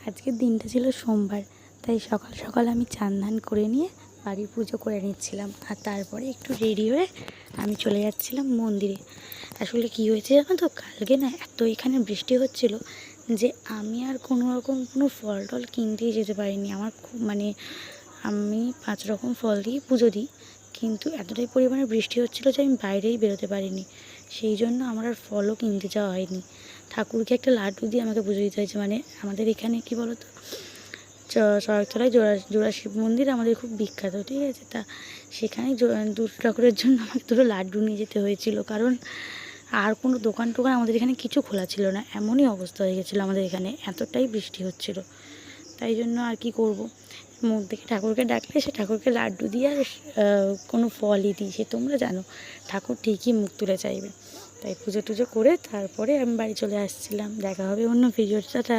আজকের দিনটা ছিল সোমবার, তাই সকাল সকাল আমি চান ধান করে নিয়ে বাড়ির পুজো করে নিচ্ছিলাম। আর তারপরে একটু রেডি হয়ে আমি চলে যাচ্ছিলাম মন্দিরে। আসলে কী হয়েছে জানো তো, কালকে না এত এখানে বৃষ্টি হচ্ছিল যে আমি আর কোনো রকম কোনো ফল টল কিনতেই যেতে পারিনি। আমার খুব আমি 5 রকম ফল দিয়ে পুজো দিই, কিন্তু এতটাই পরিমাণে বৃষ্টি হচ্ছিলো যে আমি বাইরেই বেরোতে পারিনি। সেই জন্য আমার আর ফলও কিনতে যাওয়া হয়নি। ঠাকুরকে একটা লাড্ডু দিয়ে আমাকে পুজো দিতে হয়েছে। আমাদের এখানে কী বলো তো, চড়কতলায় জোড়া শিব মন্দির আমাদের খুব বিখ্যাত, ঠিক আছে। তা সেখানে দুটো ঠাকুরের জন্য আমাকে দুটো লাড্ডু নিয়ে যেতে হয়েছিল, কারণ আর কোনো দোকান টোকান আমাদের এখানে কিছু খোলা ছিল না। এমনই অবস্থা হয়ে গেছিলো আমাদের এখানে, এতটাই বৃষ্টি হচ্ছিল। তাই জন্য আর কি করব, মুখ দেখে ঠাকুরকে ডাকলে সে ঠাকুরকে লাড্ডু দিয়ে আর কোনো ফলই দিই, সে তোমরা জানো ঠাকুর ঠিকই মুখ তুলে চাইবে। তাই পুজো টুজো করে তারপরে আমি বাড়ি চলে আসছিলাম। দেখা হবে অন্য ভিডিওটা।